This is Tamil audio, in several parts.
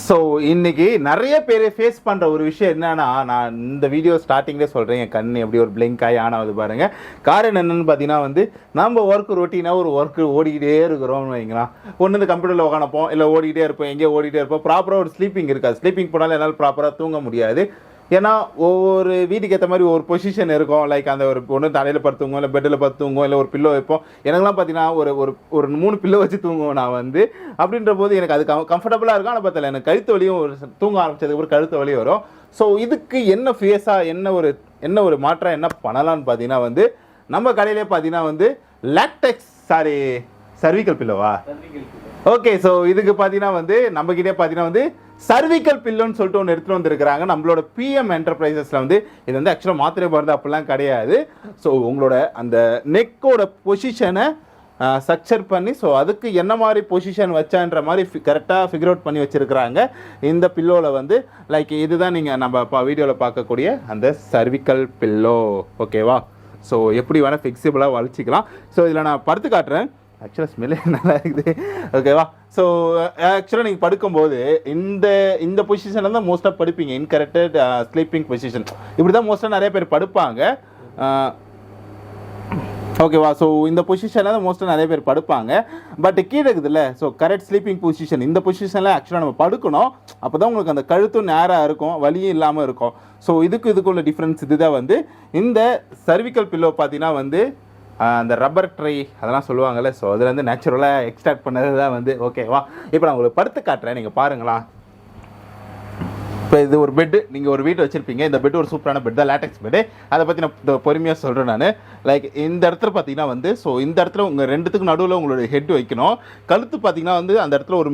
ஸோ இன்னைக்கு நிறைய பேர் ஃபேஸ் பண்ணுற ஒரு விஷயம் என்னன்னா, நான் இந்த வீடியோ ஸ்டார்டிங்லேயே சொல்கிறேன், என் கண் எப்படி ஒரு பிளிங்க் ஆகி ஆன் ஆகுது பாருங்கள். காரணம் என்னென்னு பார்த்தீங்கன்னா நம்ம ஒர்க் ரொட்டீனாக ஒரு ஒர்க்கு ஓடிக்கிட்டே இருக்கிறோம்னு வைங்களா. ஒன்று இந்த கம்ப்யூட்டரில் உட்காந்துப்போம், இல்லை ஓடிக்கிட்டே இருப்போம், எங்கேயோ ஓடிக்கிட்டே இருப்போம். ப்ராப்பராக ஒரு ஸ்லீப்பிங் இருக்காது. ஸ்லீப்பிங் போனாலும் என்னால் ப்ராப்பராக தூங்க முடியாது. ஏன்னா ஒவ்வொரு வீட்டுக்கு ஏற்ற மாதிரி ஒரு பொசிஷன் இருக்கும். லைக் அந்த ஒரு ஒன்று தலையில் படுத்து தூங்குவோம், இல்லை பெட்டில் படுத்து தூங்குவோம், இல்லை ஒரு பில்லோ வைப்போம். எனக்குலாம் பார்த்தீங்கன்னா ஒரு 3 பில்லோ வச்சு தூங்குவோம் நான் அப்படின்ற போது எனக்கு அது கம்ஃபர்டபுளாக இருக்கும். ஆனால் பார்த்தல எனக்கு கழுத்து வலியும் தூங்க ஆரம்பிச்சதுக்கு ஒரு கழுத்து வலி வரும். ஸோ இதுக்கு என்ன ஃபேஸாக என்ன ஒரு மாற்றம் என்ன பண்ணலான்னு பார்த்தீங்கன்னா நம்ம கடையிலே பார்த்தீங்கன்னா லாக்டெக்ஸ் சர்விக்கல் பில்லோவா? ஓகே. ஸோ இதுக்கு பார்த்தீங்கன்னா நம்மகிட்டே பார்த்தீங்கன்னா சர்விக்கல் பில்லோன்னு சொல்லிட்டு ஒன்று எடுத்துகிட்டு வந்துருக்குறாங்க. நம்மளோட பிஎம் என்டர்பிரைசஸில் இது ஆக்சுவலாக மாத்திரை மருந்து அப்படிலாம் கிடையாது. ஸோ உங்களோட அந்த நெக்கோட பொசிஷனை ஸ்ட்ரக்சர் பண்ணி, ஸோ அதுக்கு என்ன மாதிரி பொசிஷன் வச்சான்ற மாதிரி கரெக்டாக ஃபிகர் அவுட் பண்ணி வச்சுருக்கிறாங்க. இந்த பில்லோவில் லைக் இதுதான் நீங்கள் நம்ம வீடியோவில் பார்க்கக்கூடிய அந்த சர்விக்கல் பில்லோ. ஓகேவா? ஸோ எப்படி வேணால் ஃபிக்ஸிபிளாக வலிச்சிக்கலாம். ஸோ இதில் நான் படுத்து காட்டுறேன். ஆக்சுவலாக ஸ்மெல்லே நல்லா இருக்குது. ஓகேவா? ஸோ ஆக்சுவலாக நீங்கள் படுக்கும்போது இந்த பொசிஷனில் தான் மோஸ்ட்டாக படுப்பீங்க. இன்கரெக்டட் ஸ்லீப்பிங் பொசிஷன் இப்படி தான் மோஸ்ட்டாக நிறைய பேர் படுப்பாங்க. ஓகேவா? ஸோ இந்த பொசிஷனில் தான் மோஸ்ட்டாக நிறைய பேர் படுப்பாங்க. பட் கீழே இருக்குதுல்ல, ஸோ கரெக்ட் ஸ்லீப்பிங் பொசிஷன் இந்த பொசிஷனில் ஆக்சுவலாக நம்ம படுக்கணும். அப்போ தான் உங்களுக்கு அந்த கழுத்தும் நேராக இருக்கும், வலியும் இல்லாமல் இருக்கும். ஸோ இதுக்குள்ள டிஃப்ரென்ஸ் இதுதான் இந்த சர்விக்கல் பில்லோ பார்த்தீங்கன்னா அந்த ரப்பர் ட்ரை அதெல்லாம் சொல்லுவாங்கள்ல. ஸோ அதில் நேச்சுரலாக எக்ஸ்ட்ராக்ட் பண்ணது தான் ஓகேவா? இப்போ நான் உங்களுக்கு படுத்து காட்டுறேன், நீங்கள் பாருங்களா. இப்போ இது ஒரு பெட்டு, நீங்கள் ஒரு வீட்டை வச்சுருப்பீங்க. இந்த பெட்டு ஒரு சூப்பரான பெட் தான், லேட்டெக்ஸ் பெட்டு. அதை பற்றி நான் பொறுமையாக சொல்கிறேன் நான். லைக் இந்த இடத்துல பார்த்தீங்கன்னா ஸோ இந்த இடத்துல உங்கள் ரெண்டுத்துக்கு நடுவில் உங்களோட ஹெட் வைக்கணும். கழுத்து பார்த்தீங்கன்னா அந்த இடத்துல ஒரு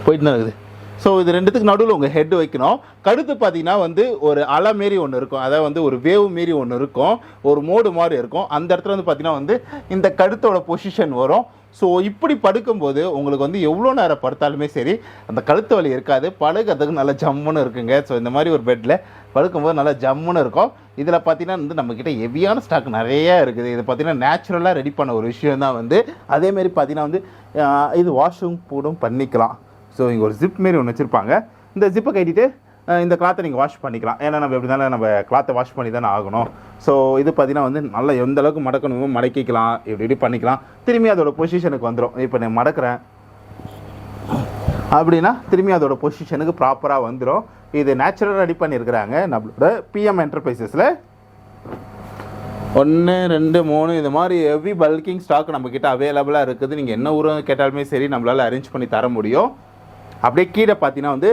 போயிட்டு தான் இருக்குது. ஸோ இது ரெண்டுத்துக்கு நடுவில் உங்கள் ஹெட் வைக்கணும். கழுத்து பார்த்தீங்கன்னா ஒரு அலை மாரி ஒன்று இருக்கும், அதாவது ஒரு வேவ் மாரி ஒன்று இருக்கும், ஒரு மோடு மாதிரி இருக்கும். அந்த இடத்துல பார்த்தீங்கன்னா இந்த கழுத்தோட பொசிஷன் வரும். ஸோ இப்படி படுக்கும்போது உங்களுக்கு எவ்வளோ நேரம் படுத்தாலுமே சரி அந்த கழுத்து வலி இருக்காது. படுக்கிறதுக்கு நல்லா ஜம்முன்னு இருக்குங்க. ஸோ இந்த மாதிரி ஒரு பெட்டில் படுக்கும்போது நல்லா ஜம்முன்னு இருக்கும். இதில் பார்த்தீங்கன்னா நம்மக்கிட்ட ஹெவியான ஸ்டாக் நிறையா இருக்குது. இது பார்த்தீங்கன்னா நேச்சுரலாக ரெடி பண்ண ஒரு விஷயம் தான் அதேமாரி பார்த்தீங்கன்னா இது வாஷிங் போடும் பண்ணிக்கலாம். ஸோ இங்கே ஒரு ஜிப் மாரி ஒன்று வச்சுருப்பாங்க. இந்த ஜிப்பை கட்டிட்டு இந்த கிளாத்தை நீங்கள் வாஷ் பண்ணிக்கலாம். ஏன்னா நம்ம எப்படி தானே நம்ம கிளாத்தை வாஷ் பண்ணி தானே ஆகணும். ஸோ இது பார்த்தீங்கன்னா நல்லா எந்த அளவுக்கு மடக்கணுமோ மடக்கிக்கலாம், இப்படி பண்ணிக்கலாம். திரும்பி அதோட பொசிஷனுக்கு வந்துடும். இப்போ நான் மடக்கிறேன் அப்படின்னா திரும்பி அதோட பொசிஷனுக்கு ப்ராப்பராக வந்துடும். இது நேச்சுரலாக ரெடி பண்ணியிருக்கிறாங்க நம்மளோட பிஎம் என்டர்பிரைசஸில். 1 2 3 இது மாதிரி ஹெவி பல்கிங் ஸ்டாக் நம்மக்கிட்ட அவைலபிளாக இருக்குது. நீங்கள் என்ன ஊரம் கேட்டாலுமே சரி நம்மளால் அரேஞ்ச் பண்ணி தர முடியும். அப்படியே கீழே பார்த்தீங்கன்னா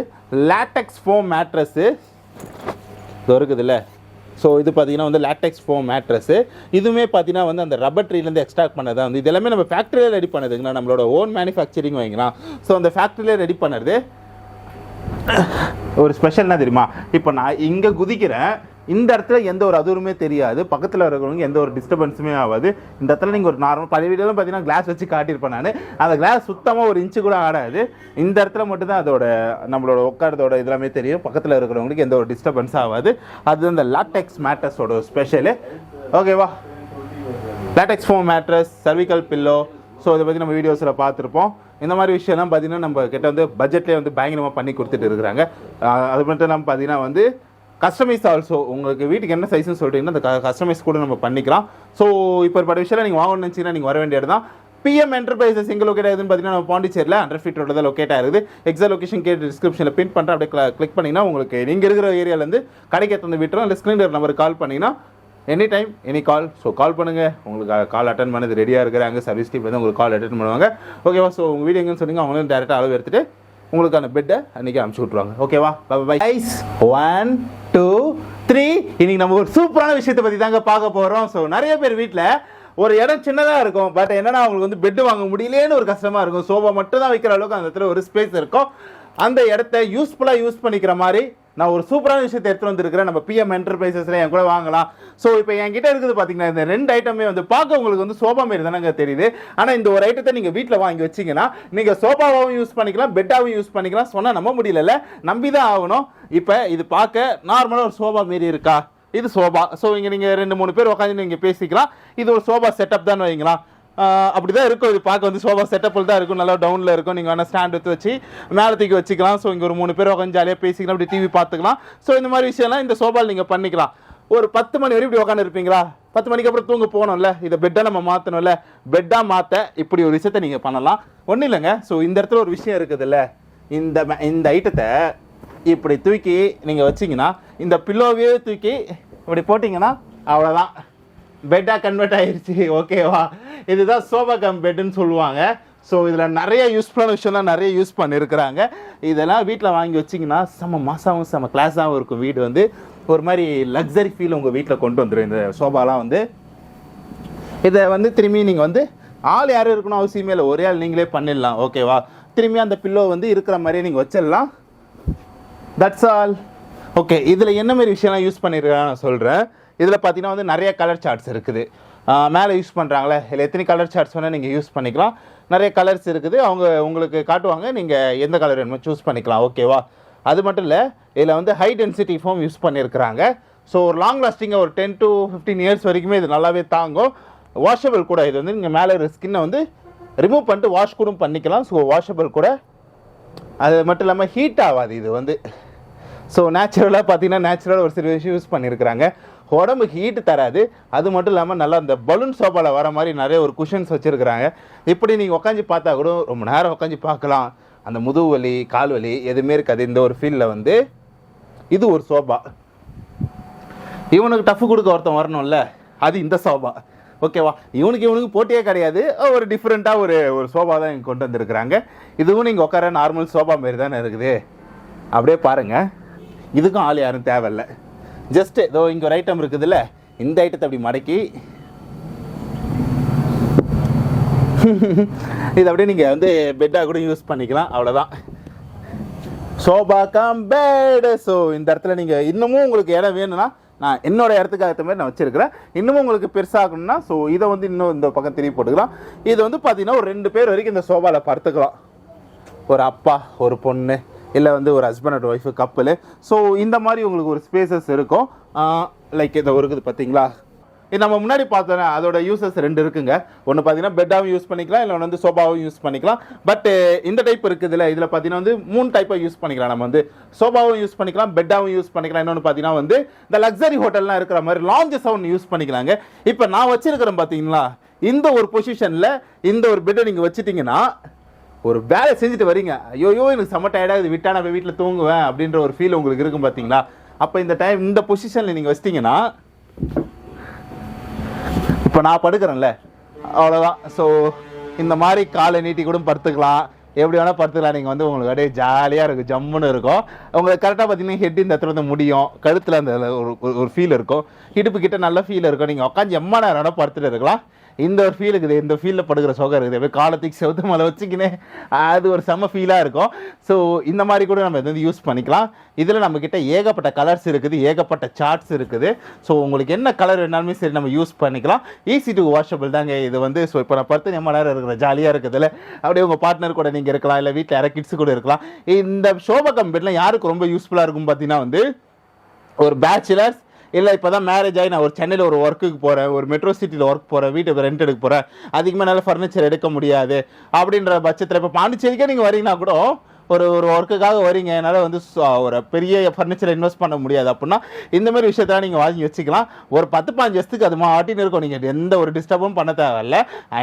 லேட்டெக்ஸ் ஃபோம் மேட்ரஸ்ஸு இது இருக்குதுல்ல. ஸோ இது பார்த்தீங்கன்னா லேட்டெக்ஸ் ஃபோம் மேட்ரஸ்ஸு. இதுவுமே பார்த்தீங்கன்னா அந்த ரப்பர் ட்ரீலேருந்து எக்ஸ்ட்ராக்ட் பண்ணதான் இது எல்லாமே நம்ம ஃபேக்ட்ரியில் ரெடி பண்ணதுங்கண்ணா, நம்மளோட ஓன் மேனுஃபேக்சரிங் வைங்கலாம். ஸோ அந்த ஃபேக்ட்ரியில் ரெடி பண்ணுறது ஒரு ஸ்பெஷல்னா தெரியுமா? இப்போ நான் இங்கே குதிக்கிறேன், இந்த இடத்துல எந்த ஒரு அதுவுமே தெரியாது, பக்கத்தில் இருக்கிறவங்க எந்த ஒரு டிஸ்டர்பன்ஸுமே ஆகாது. இந்த இடத்துல நீங்கள் ஒரு நார்மல் பழைய வீடியோலாம் பார்த்தீங்கன்னா கிளாஸ் வச்சு காட்டியிருப்பேன் நான். அந்த கிளாஸ் சுத்தமாக ஒரு இன்ச்சு கூட ஆடாது. இந்த இடத்துல மட்டும்தான் அதோட நம்மளோட உட்காரதோட இதெல்லாமே தெரியும். பக்கத்தில் இருக்கிறவங்களுக்கு எந்த ஒரு டிஸ்டர்பன்ஸ் ஆகாது. அது இந்த லாட்டெக்ஸ் மேட்ரஸோட ஸ்பெஷலு. ஓகேவா? Latex foam mattress, cervical pillow. So இதை பற்றி நம்ம வீடியோஸில் பார்த்துருப்போம். இந்த மாதிரி விஷயம்லாம் பார்த்தீங்கன்னா நம்ம கிட்ட பட்ஜெட்லேயே பயங்கரமாக பண்ணி கொடுத்துட்டு இருக்கிறாங்க. அது மட்டும் இல்லாமல் பார்த்தீங்கன்னா கஸ்டமைஸ் ஆல்சோ உங்களுக்கு வீட்டுக்கு என்ன சைஸ்ன்னு சொல்லிட்டீங்கன்னா அந்த கஸ்டமைஸ் கூட நம்ம பண்ணிக்கலாம். ஸோ இப்போ ஒரு விஷயம் நீங்கள் வாங்கணும்னு நினச்சிங்கன்னா நீங்கள் வர வேண்டியது தான். பிஎம் என்டர்பிரைசஸ் எங்கே லொக்கேட் ஆகுதுன்னு பார்த்தீங்கன்னா நம்ம பாண்டிச்சேரியில் 100 feet ரோட்டில் தான் லொக்கேட் ஆகுது. எக்ஸாக்ட் லொக்கேஷன் கேட்டு டிஸ்கிரிப்ஷனில் பின் பண்ணுறேன். அப்படியே கிளிக் பண்ணிங்கன்னா உங்களுக்கு நீங்கள் இருக்கிற ஏரியாவிலேருந்து கடைக்கு எடுத்து விட்டுரும். இல்லை ஸ்க்ரீனில் நம்பருக்கு கால் பண்ணிங்கன்னா any time any call. So கால் பண்ணுங்கள், உங்களுக்கு கால் அட்டன் பண்ணது ரெடியாக இருக்கிறாங்க. சர்வீஸ் டீம்லேருந்து உங்களுக்கு கால் அட்டன் பண்ணுவாங்க. ஓகேவா? ஸோ உங்கள் வீடு எங்கன்னு சொன்னீங்க, அவங்களும் டேரெக்டாக அளவு எடுத்துகிட்டு உங்களுக்கான பெட்டை அன்றைக்கி அனுப்பிச்சி விட்ருவாங்க. ஓகேவா? பை. 1 2 3 இன்னைக்கு நம்ம ஒரு சூப்பரான விஷயத்தை பற்றி தாங்க பார்க்க போகிறோம். ஸோ நிறைய பேர் வீட்டில் ஒரு இடம் சின்னதாக இருக்கும், பட் என்னன்னா அவங்களுக்கு பெட்டு வாங்க முடியலேன்னு ஒரு கஷ்டமாக இருக்கும். சோஃபா மட்டும் தான் வைக்கிற அளவுக்கு அந்த இடத்துல ஒரு ஸ்பேஸ் இருக்கும். அந்த இடத்த யூஸ்ஃபுல்லாக யூஸ் பண்ணிக்கிற மாதிரி நான் ஒரு சூப்பரான விஷயத்தை எடுத்துகிட்டு வந்துருக்கிறேன். நம்ம பிஎம் என்டர்பிரைசஸில் என் கூட வாங்கலாம். ஸோ இப்போ என்கிட்ட இருக்குது பார்த்தீங்கன்னா இந்த 2 ஐட்டமே பார்க்க உங்களுக்கு சோஃபா மாரி தானங்க தெரியுது. ஆனால் இந்த ஒரு ஐட்டத்தை நீங்கள் வீட்டில் வாங்கி வச்சிங்கன்னா நீங்கள் சோஃபாவாகவும் யூஸ் பண்ணிக்கலாம், பெட்டாகவும் யூஸ் பண்ணிக்கலாம். சொன்னால் நம்ப முடியல, நம்பி தான் ஆகணும். இப்போ இது பார்க்க நார்மலாக ஒரு சோஃபா மாரி இருக்கா? இது சோஃபா. ஸோ இங்கே நீங்கள் 2 3 பேர் உட்காந்து நீங்கள் பேசிக்கலாம். இது ஒரு சோஃபா செட்டப் தான் வைங்களா. அப்படிதான் இருக்கும். இது பார்க்க வந்து சோஃபா செட்டப்பில் தான் இருக்கும், நல்லா டவுனில் இருக்கும். நீங்கள் வேணால் ஸ்டாண்ட் எடுத்து வச்சு மேலே தூக்கி வச்சுக்கலாம். ஸோ இங்கே ஒரு 3 பேர் உட்காந்து ஜாலியாக பேசிக்கலாம், அப்படி டிவி பார்த்துக்கலாம். ஸோ இந்த மாதிரி விஷயம்லாம் இந்த சோஃபாவில் நீங்கள் பண்ணிக்கலாம். ஒரு 10 மணி வரைக்கும் இப்படி உட்காந்து இருப்பீங்களா, 10 மணிக்கு அப்புறம் தூங்க போகணும்ல, இதை பெட்டாக நம்ம மாற்றணும்ல, பெட்டாக மாற்ற இப்படி ஒரு விஷயத்தை நீங்கள் பண்ணலாம். ஒன்றும் இல்லைங்க. ஸோ இந்த இடத்துல ஒரு விஷயம் இருக்குதுல்ல, இந்த ஐட்டத்தை இப்படி தூக்கி நீங்கள் வச்சிங்கன்னா, இந்த பில்லோவே தூக்கி இப்படி போட்டிங்கன்னா அவ்வளோதான், பெட்டாக கன்வெர்ட் ஆகிடுச்சு. ஓகேவா? இதுதான் சோஃபா கம் பெட்டுன்னு சொல்லுவாங்க. ஸோ இதில் நிறைய யூஸ்ஃபுல்லான விஷயம்லாம் நிறைய யூஸ் பண்ணியிருக்கிறாங்க. இதெல்லாம் வீட்டில் வாங்கி வச்சிங்கன்னா செம்ம மாசாகவும் செம்ம கிளாஸாகவும் இருக்கும். வீடு வந்து ஒரு மாதிரி லக்ஸரி ஃபீல் உங்கள் வீட்டில் கொண்டு வந்துடும் இந்த சோஃபாலாம் வந்து. இதை வந்து திரும்பி நீங்கள் வந்து ஆள் யாரும் இருக்கணும் அவசியமே இல்லை, ஒரே ஆள் நீங்களே பண்ணிடலாம். ஓகேவா? திரும்பி அந்த பில்லோ வந்து இருக்கிற மாதிரியே நீங்கள் வச்சிடலாம். That's all. ஓகே, இதில் என்ன மாதிரி விஷயம்லாம் யூஸ் பண்ணியிருக்காங்க நான் சொல்கிறேன். இதில் பார்த்தீங்கன்னா வந்து நிறைய கலர் சார்ட்ஸ் இருக்குது. மேலே யூஸ் பண்ணுறாங்களே, இதில் எத்தனை கலர் சார்ட்ஸ் வேணால் நீங்கள் யூஸ் பண்ணிக்கலாம். நிறைய கலர்ஸ் இருக்குது, அவங்க உங்களுக்கு காட்டுவாங்க, நீங்கள் எந்த கலர் வேணுமோ சூஸ் பண்ணிக்கலாம். ஓகேவா? அது மட்டும் இல்லை, இதில் வந்து ஹை டென்சிட்டி ஃபோம் யூஸ் பண்ணியிருக்கிறாங்க. ஸோ ஒரு லாங் லாஸ்டிங்காக ஒரு 10 to 15 இயர்ஸ் வரைக்குமே இது நல்லாவே தாங்கும். வாஷபிள் கூட. இது வந்து நீங்கள் மேலே இருக்கிற ஸ்கின்னை வந்து ரிமூவ் பண்ணிட்டு வாஷ் கூட பண்ணிக்கலாம். ஸோ வாஷபிள் கூட. அது மட்டும் இல்லாமல் ஹீட் ஆகாது இது வந்து. ஸோ நேச்சுரலாக பார்த்தீங்கன்னா நேச்சுரலாக ஒரு சில விஷயம் யூஸ் பண்ணியிருக்கிறாங்க. உடம்புக்கு ஹீட்டு தராது. அது மட்டும் இல்லாமல் நல்லா அந்த பலூன் சோஃபாவில் வர மாதிரி நிறைய ஒரு குஷன்ஸ் வச்சுருக்கிறாங்க. இப்படி நீங்கள் உட்காந்து பார்த்தா கூட ரொம்ப நேரம் உட்காந்து பார்க்கலாம். அந்த முதுகு வலி கால் வலி எதுவுமே இருக்காது. இந்த ஒரு ஃபீல்டில் வந்து இது ஒரு சோஃபா. இவனுக்கு டஃப் கொடுக்க ஒருத்தன் வரணும்ல, அது இந்த சோஃபா. ஓகேவா? இவனுக்கு போட்டியே கிடையாது. ஒரு டிஃப்ரெண்ட்டாக ஒரு சோஃபா தான் இங்கே கொண்டு வந்திருக்கிறாங்க. இதுவும் நீங்கள் உட்கார நார்மல் சோஃபா மாரி தானே இருக்குது. அப்படியே பாருங்கள். இதுக்கும் ஆள் யாரும் தேவையில்லை. ஜஸ்ட்டு இதோ இங்கே ஒரு ஐட்டம் இருக்குதுல்ல, இந்த ஐட்டத்தை அப்படி மடக்கி இது அப்படியே நீங்கள் வந்து பெட்டாக கூட யூஸ் பண்ணிக்கலாம். அவ்வளோதான். Sofa come bed. ஸோ இந்த இடத்துல நீங்கள் இன்னமும் உங்களுக்கு இடம் வேணும்னா நான் என்னோட இடத்துக்கு ஏற்ற மாதிரி நான் வச்சுருக்கிறேன். இன்னமும் உங்களுக்கு பெருசாகணும்னா ஸோ இதை வந்து இன்னும் இந்த பக்கம் திரும்பி போட்டுக்கலாம். இது வந்து பார்த்தீங்கன்னா ஒரு 2 பேர் வரைக்கும் இந்த சோஃபாவில் படுத்துக்கலாம். ஒரு அப்பா ஒரு பொண்ணு, இல்லை வந்து ஒரு ஹஸ்பண்ட் அண்ட் ஒய்ஃபு கப்பலு. ஸோ இந்த மாதிரி உங்களுக்கு ஒரு ஸ்பேசஸ் இருக்கும். லைக் இதை இருக்குது பார்த்தீங்களா, இது நம்ம முன்னாடி பார்த்தோன்னா அதோட யூசஸ் 2 இருக்குங்க. ஒன்று பார்த்தீங்கன்னா பெட்டாகவும் யூஸ் பண்ணிக்கலாம், இல்லை ஒன்று வந்து சோஃபாவும் யூஸ் பண்ணிக்கலாம். பட் இந்த டைப் இருக்குதுல்ல, இதில் பார்த்தீங்கன்னா வந்து 3 டைப்பாக யூஸ் பண்ணிக்கலாம். நம்ம வந்து சோஃபாவும் யூஸ் பண்ணிக்கலாம், பெட்டாகவும் யூஸ் பண்ணிக்கலாம். இன்னொன்று பார்த்தீங்கன்னா வந்து இந்த லக்ஸரி ஹோட்டல்லாம் இருக்கிற மாதிரி லாஞ்சஸ் ஒன்று யூஸ் பண்ணிக்கலாங்க. இப்போ நான் வச்சிருக்கிறேன் பார்த்தீங்களா, இந்த ஒரு பொசிஷனில் இந்த ஒரு பெட்டை நீங்கள் வச்சுட்டிங்கன்னா ஒரு வேலை செஞ்சுட்டு வரீங்க, ஐயோயோ எனக்கு செம்ம டயர்டாக இது விட்டா நான் வீட்டில் தூங்குவேன் அப்படின்ற ஒரு ஃபீல் உங்களுக்கு இருக்கும் பார்த்தீங்களா. அப்போ இந்த டைம் இந்த பொசிஷனில் நீங்கள் வச்சிட்டிங்கன்னா, இப்போ நான் படுக்கிறேன்ல அவ்வளோதான். ஸோ இந்த மாதிரி காலை நீட்டி கூட படுத்துக்கலாம், எப்படி வேணால் படுத்துக்கலாம். நீங்கள் வந்து உங்களுக்கு அப்படியே ஜாலியாக இருக்கும், ஜம்முன்னு இருக்கும். உங்களுக்கு கரெக்டாக பார்த்தீங்கன்னா ஹெட் இந்த இடத்துல வந்து முடியும், கழுத்தில் அந்த ஒரு ஃபீல் இருக்கும், இடுப்பு கிட்ட நல்ல ஃபீல் இருக்கும். நீங்கள் உட்காந்து எம்மா நேரம் வேணால் படுத்துட்டு இருக்கலாம். இந்த ஒரு ஃபீல் இருக்குது, இந்த ஃபீலில் படுக்கிற சுகம் இருக்குது. அப்படியே காலத்துக்கு செவுத்து மேலே வச்சுக்கினே அது ஒரு செம்ம ஃபீலாக இருக்கும். ஸோ இந்த மாதிரி கூட நம்ம வந்து யூஸ் பண்ணிக்கலாம். இதில் நம்மக்கிட்ட ஏகப்பட்ட கலர்ஸ் இருக்குது, ஏகப்பட்ட சார்ட்ஸ் இருக்குது. ஸோ உங்களுக்கு என்ன கலர் வேணாலுமே சரி நம்ம யூஸ் பண்ணிக்கலாம். ஈஸி டு வாஷபிள் தாங்க இது வந்து. ஸோ இப்போ நான் 10 எம்மா நேரம் இருக்கிற ஜாலியாக இருக்குதுல்ல, அப்படியே உங்கள் பார்ட்னர் கூட நீங்கள் இருக்கலாம், இல்லை வீட்டில் யாராவது கிட்ஸு கூட இருக்கலாம். இந்த சோஃபா கம் பெட்லாம் யாருக்கு ரொம்ப யூஸ்ஃபுல்லாக இருக்கும் பார்த்தீங்கன்னா வந்து ஒரு பேச்சுலர்ஸ், இல்லை இப்போ தான் மேரேஜ் ஆகி நான் ஒரு சென்னையில் ஒரு ஒர்க்குக்கு போகிறேன், ஒரு மெட்ரோ சிட்டியில் ஒர்க் போகிறேன், வீட்டுக்கு ரெண்ட் எடுக்க போகிறேன், அதிகமாக நல்ல ஃபர்னிச்சர் எடுக்க முடியாது அப்படின்ற பட்சத்தில் இப்போ பாண்டிச்சேரிக்கே நீங்கள் வரீங்கன்னா கூட ஒரு ஒர்க்குக்காக வரீங்க, என்னால் வந்து ஒரு பெரிய ஃபர்னிச்சர் இன்வெஸ்ட் பண்ண முடியாது அப்படின்னா இந்த மாதிரி விஷயத்தெல்லாம் நீங்கள் வாங்கி வச்சுக்கலாம். ஒரு 10-15 வருஷத்துக்கு அது மாட்டின்னு இருக்கும், நீங்கள் எந்த ஒரு டிஸ்டர்பும் பண்ண தேவையில்ல.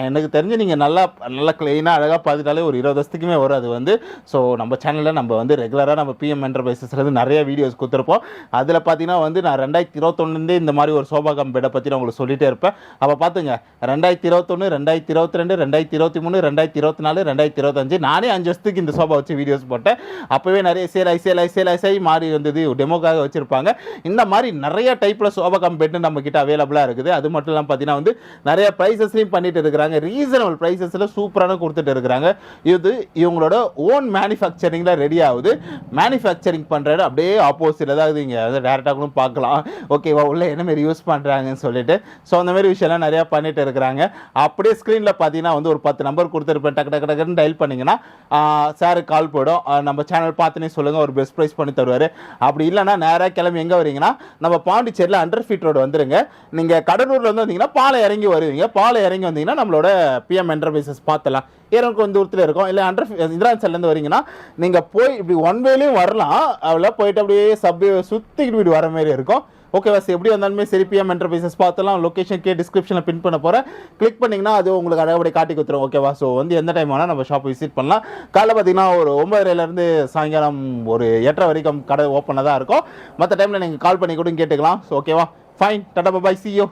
எனக்கு தெரிஞ்சு நீங்கள் நல்லா க்ளீனாக அழகாக பார்த்துட்டாலே ஒரு 20 வருஷத்துக்குமே வரும் அது வந்து. ஸோ நம்ம சேனலில் நம்ம வந்து ரெகுலராக நம்ம பிஎம் என்டர்பிரைசஸ்லேருந்து நிறைய வீடியோஸ் கொடுத்துருப்போம். அதில் பார்த்தீங்கன்னா வந்து நான் 2021 இந்த மாதிரி ஒரு சோஃபா கம் பெட்டை பற்றி நான் உங்களுக்கு சொல்லிகிட்டே இருப்பேன். அப்போ பார்த்துங்க 2021, 2022, 2023, 2024, 2025 நானே 5 வருஷத்துக்கு இந்த சோஃபா வச்சு வீடியோஸ் போட்டேன். அப்பவே நிறைய சேல் மாறி வந்தது, டெமோக்காக வச்சிருப்பாங்க. இந்த மாதிரி நிறைய டைப்ல சோஃபா கம் பெட் நம்ம கிட்ட அவைலபிளா இருக்குது. அது மட்டும் இல்லாம பாத்தீங்கன்னா வந்து நிறைய பிரைசஸ்லயும் பண்ணிட்டு இருக்காங்க, ரீசனபிள் பிரைசஸ்ல சூப்பரான கொடுத்துட்டு இருக்காங்க. இது இவங்களோட ஓன் மேனுஃபேக்சரிங்ல ரெடி ஆகுது. மேனுஃபேக்சரிங் பண்றது அப்படியே ஆப்போசிட், அதாவது இங்க வந்து டைரக்டா கூட பார்க்கலாம். ஓகேவா, உள்ள என்ன மாதிரி யூஸ் பண்றாங்கன்னு சொல்லிட்டு. ஸோ அந்த மாதிரி விஷயம்லாம் நிறைய பண்ணிட்டு இருக்கிறாங்க. அப்படியே ஸ்கிரீன்ல பாத்தீங்கன்னா வந்து ஒரு 10 நம்பர் கொடுத்துருப்பேன், டக்கு டக்கு டக்குன்னு டயல் பண்ணீங்கன்னா சாருக்கு கால் போயிடும். நம்ம சேனல் பார்த்துனே சொல்லுங்கள், ஒரு பெஸ்ட் ப்ரைஸ் பண்ணி தருவார். அப்படி இல்லைன்னா நேராக கிளம்பி எங்கே வரீங்கன்னா நம்ம பாண்டிச்சேரியில் அண்டர் ஃபீட் ரோடு வந்துருங்க. நீங்கள் கடலூரில் வந்து வந்தீங்கன்னா பாலை இறங்கி வருவீங்க. பாலை இறங்கி வந்தீங்கன்னா நம்மளோட பிஎம் என்டர்பிரைசஸ் பார்த்துலாம். எனக்கு கொஞ்சம் தூரத்தில் இருக்கும். இல்லை இந்திராஞ்சல்லேருந்து வரீங்கன்னா நீங்கள் போய் இப்படி ஒன் வேலையும் வரலாம். அவ்வளோ போயிட்டு அப்படியே சப்வே சுற்றிக்கிட்டு இப்படி வர மாதிரி இருக்கும். ஓகேவா? எப்படி வந்தாலுமே சரி, பிஎம் என்டர்பிரைசஸ் பார்த்தலாம். லொக்கேஷன் டிஸ்கிரிப்ஷனில் பின் பண்ண போகிறேன். கிளிக் பண்ணிங்கன்னா அது உங்களுக்கு அழகாக காட்டி கொடுத்துரும். ஓகேவா? ஸோ வந்து எந்த டைம் வேணால் நம்ம ஷாப் விசிட் பண்ணலாம். காலைல பார்த்தீங்கன்னா ஒரு 9:30 சாயங்காலம் ஒரு 8:30 வரைக்கும் கடை ஓப்பனாக தான் இருக்கும். மற்ற டைமில் நீங்கள் கால் பண்ணி கூட கேட்டுக்கலாம். ஸோ ஓகேவா? Fine, tata, bye, see you.